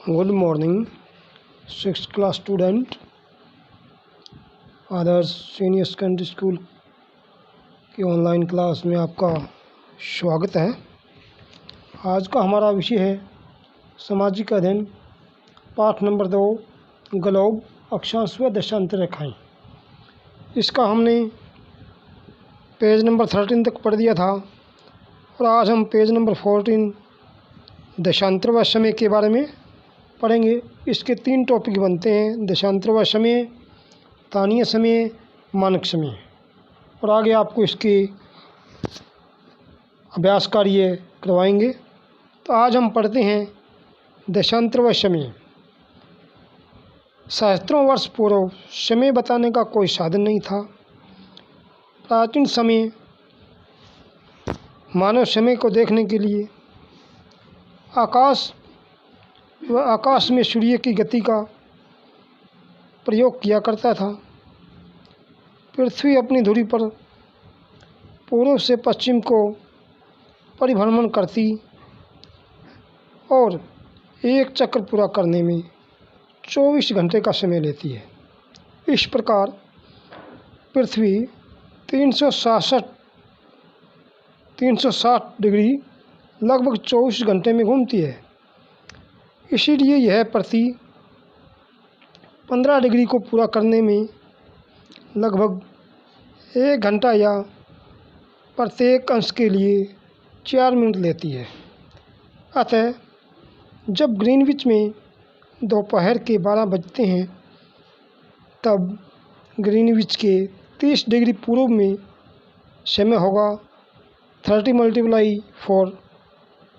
Good morning six class student. Adarsh senior secondary school की online class में आपका स्वागत है। आज का हमारा विषय है सामाजिक अध्ययन, पाठ नंबर 2, ग्लोब, अक्षांश व देशांतर रेखाएँ। इसका हमने पेज नंबर 13 तक पढ़ दिया था और आज हम पेज नंबर 14 देशांतर व समय के बारे में पढ़ेंगे। इसके 3 टॉपिक बनते हैं: देशांतर व समय, स्थानीय समय, मानक समय। और आगे आपको इसके अभ्यास कार्य करवाएंगे। तो आज हम पढ़ते हैं देशांतर व समय। सहस्त्रों वर्ष पूर्व समय बताने का कोई साधन नहीं था। प्राचीन समय मानव समय को देखने के लिए आकाश में सूर्य की गति का प्रयोग किया करता था। पृथ्वी अपनी धुरी पर पूर्व से पश्चिम को परिभ्रमण करती और एक चक्र पूरा करने में 24 घंटे का समय लेती है। इस प्रकार पृथ्वी 360 डिग्री लगभग 24 घंटे में घूमती है। इसीलिए यह प्रति 15 डिग्री को पूरा करने में लगभग 1 घंटा या प्रत्येक अंश के लिए 4 मिनट लेती है। अतः जब ग्रीनविच में दोपहर के 12 बजते हैं तब ग्रीनविच के 30 डिग्री पूर्व में समय होगा 30 × 4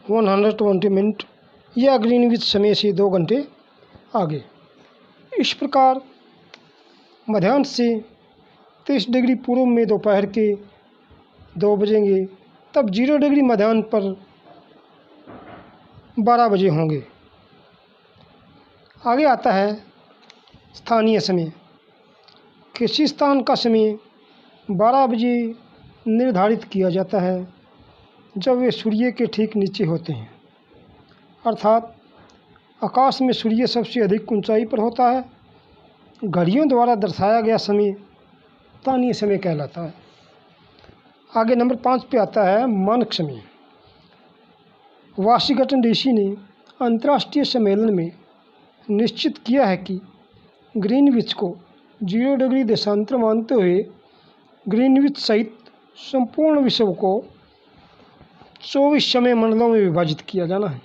120 मिनट, या ग्रीनविच समय से 2 घंटे आगे। इस प्रकार मध्याह्न से 30 डिग्री पूर्व में दोपहर के 2 बजेंगे, तब 0 डिग्री मध्याह्न पर 12 बजे होंगे। आगे आता है स्थानीय समय। किसी स्थान का समय 12 बजे निर्धारित किया जाता है जब वे सूर्य के ठीक नीचे होते हैं, अर्थात आकाश में सूर्य सबसे अधिक ऊंचाई पर होता है। घड़ियों द्वारा दर्शाया गया समय स्थानीय समय कहलाता है। आगे नंबर 5 पे आता है मानक समय। वाशिंगटन डीसी ने अंतर्राष्ट्रीय सम्मेलन में निश्चित किया है कि ग्रीनविच को 0 डिग्री देशांतर मानते हुए ग्रीनविच सहित संपूर्ण विश्व को 24 समय मंडलों में विभाजित किया जाना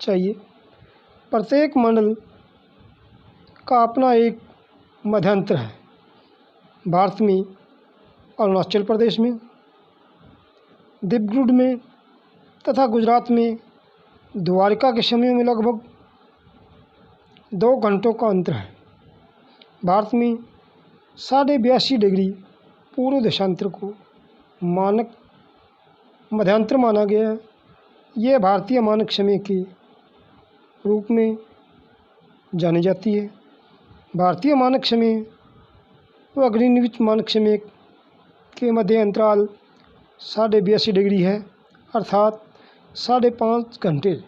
चाहिए। प्रत्येक मंडल का अपना एक मध्यांतर है। भारत में अरुणाचल प्रदेश में, दिब्रुगढ़ में तथा गुजरात में द्वारिका के समय में लगभग 2 घंटों का अंतर है। भारत में 82.5 डिग्री पूर्व देशांतर को मानक मध्यांतर माना गया है। यह भारतीय मानक समय के रूप में जानी जाती है। भारतीय मानक समय व ग्रीनविच मानक समय के मध्य अंतराल 82.5 डिग्री है, अर्थात 5.5 घंटे।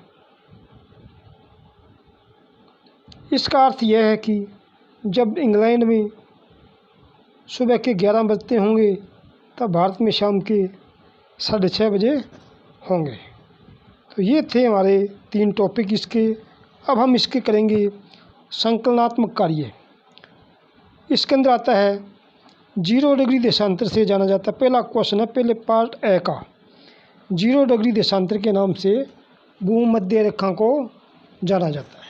इसका अर्थ यह है कि जब इंग्लैंड में सुबह के 11 बजते होंगे तब भारत में शाम के 6:30 बजे होंगे। तो ये थे हमारे 3 टॉपिक इसके। अब हम इसके करेंगे संकलनात्मक कार्य। इसके अंदर आता है 0 डिग्री देशांतर से जाना जाता है। पहला क्वेश्चन है, पहले पार्ट ए का। 0 डिग्री देशांतर के नाम से भूमध्य रेखा को जाना जाता है।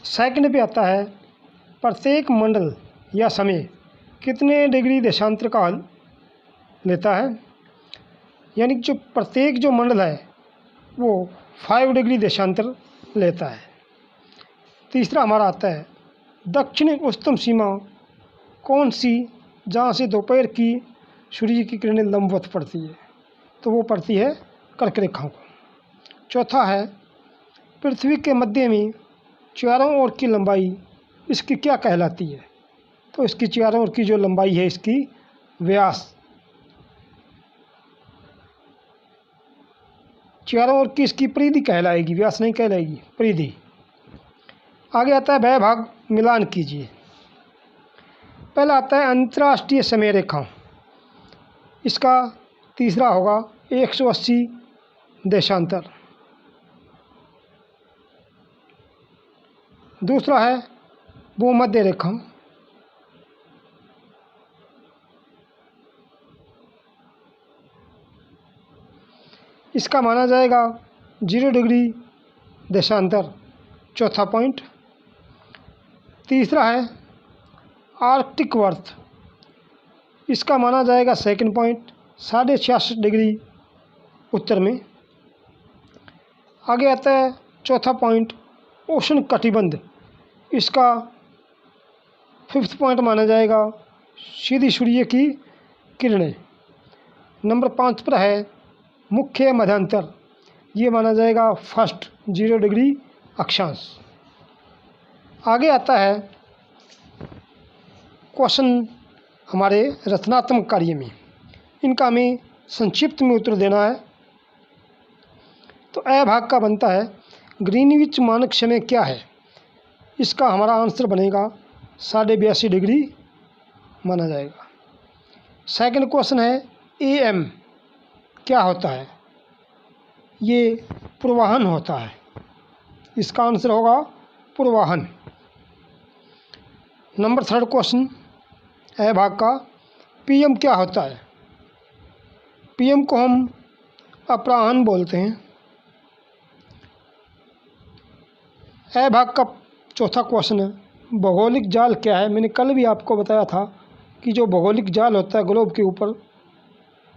सेकंड पे आता है प्रत्येक मंडल या समय कितने डिग्री देशांतर का हल लेता है, यानी जो प्रत्येक जो मंडल है वो 5 डिग्री देशांतर लेता है। तीसरा हमारा आता है दक्षिणी उच्चतम सीमा कौन सी, जहाँ से दोपहर की सूर्य की किरणें लंबवत पड़ती है, तो वो पड़ती है कर्क रेखा को। चौथा है पृथ्वी के मध्य में चारों ओर की लंबाई इसकी क्या कहलाती है, तो इसकी चारों ओर की जो लंबाई है इसकी व्यास। चारों ओर की इसकी परिधि कहलाएगी, व्यास नहीं कहलाएगी, परिधि। आगे आता है वह भाग मिलान कीजिए। पहला आता है अंतर्राष्ट्रीय समय रेखा, इसका तीसरा होगा 180 देशांतर। दूसरा है भूमध्य रेखा, इसका माना जाएगा 0 डिग्री देशांतर, चौथा पॉइंट। तीसरा है आर्कटिक वर्त, इसका माना जाएगा सेकंड पॉइंट, 66.5 डिग्री उत्तर में। आगे आता है चौथा पॉइंट उष्ण कटिबंध, इसका फिफ्थ पॉइंट माना जाएगा सीधी सूर्य की किरणें। नंबर 5 पर है मुख्य मध्यांतर, ये माना जाएगा फर्स्ट 0 डिग्री अक्षांश। आगे आता है क्वेश्चन हमारे रचनात्मक कार्य में, इनका हमें संक्षिप्त में उत्तर देना है। तो अ भाग का बनता है ग्रीनविच मानक समय क्या है, इसका हमारा आंसर बनेगा 82.5 डिग्री माना जाएगा। सेकंड क्वेश्चन है AM क्या होता है, ये पूर्वाहन होता है, इसका आंसर होगा पूर्वाहन। नंबर 3 क्वेश्चन अ भाग का PM क्या होता है, PM को हम अपराह्न बोलते हैं। अ भाग का चौथा क्वेश्चन है भौगोलिक जाल क्या है। मैंने कल भी आपको बताया था कि जो भौगोलिक जाल होता है ग्लोब के ऊपर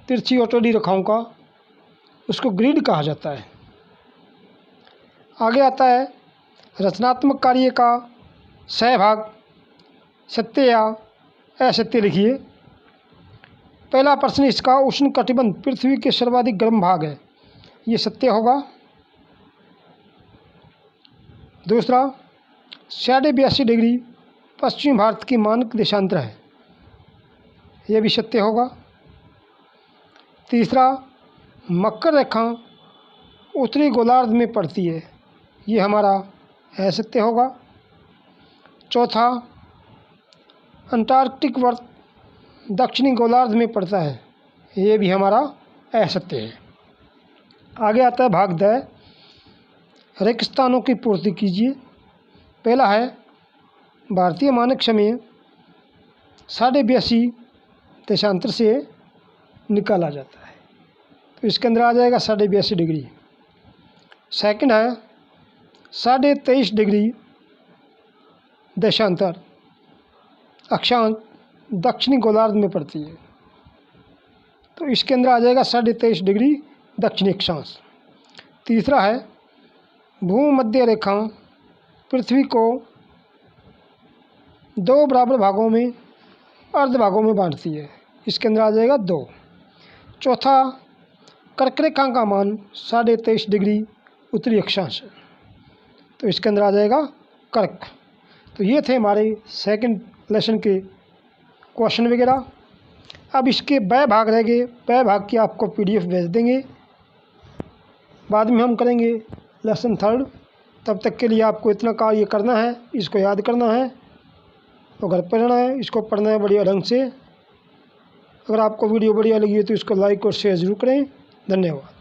तिरछी और टेढ़ी रेखाओं का, उसको ग्रिड कहा जाता है। आगे आता है रचनात्मक कार्य का सहभाग, सत्य या असत्य लिखिए। पहला प्रश्न इसका उष्ण कटिबंध पृथ्वी के सर्वाधिक गर्म भाग है, ये सत्य होगा। दूसरा 82.5 डिग्री पश्चिमी भारत की मानक देशांतर है, यह भी सत्य होगा। तीसरा मकर रेखा उत्तरी गोलार्ध में पड़ती है, ये हमारा असत्य होगा। चौथा अंटार्कटिक वर्त दक्षिणी गोलार्ध में पड़ता है, ये भी हमारा असत्य है। आगे आता है भाग द रिक्त स्थानों की पूर्ति कीजिए। पहला है भारतीय मानक समय 82.5 देशांतर से निकाला जाता है, तो इसके अंदर आ जाएगा 82.5 डिग्री। सेकंड है 23.5 डिग्री देशांतर, अक्षांश दक्षिणी गोलार्ध में पड़ती है, तो इसके अंदर आ जाएगा 23.5 डिग्री दक्षिणी अक्षांश। तीसरा है भूमध्य रेखा पृथ्वी को 2 बराबर भागों में अर्ध भागों में बांटती है, इसके अंदर आ जाएगा 2। चौथा कर्क रेखा का मान 23.5 डिग्री उत्तरी अक्षांश है, तो इसके अंदर आ जाएगा कर्क। तो ये थे हमारे सेकंड लेसन के क्वेश्चन वगैरह। अब इसके ब भाग रह गए, ब भाग की आपको PDF भेज देंगे, बाद में हम करेंगे लेसन 3। तब तक के लिए आपको इतना कार्य करना है, इसको याद करना है और घर पढ़ना है, इसको पढ़ना है बढ़िया ढंग से। अगर आपको वीडियो बढ़िया लगी है तो इसको लाइक और शेयर ज़रूर करें। धन्यवाद।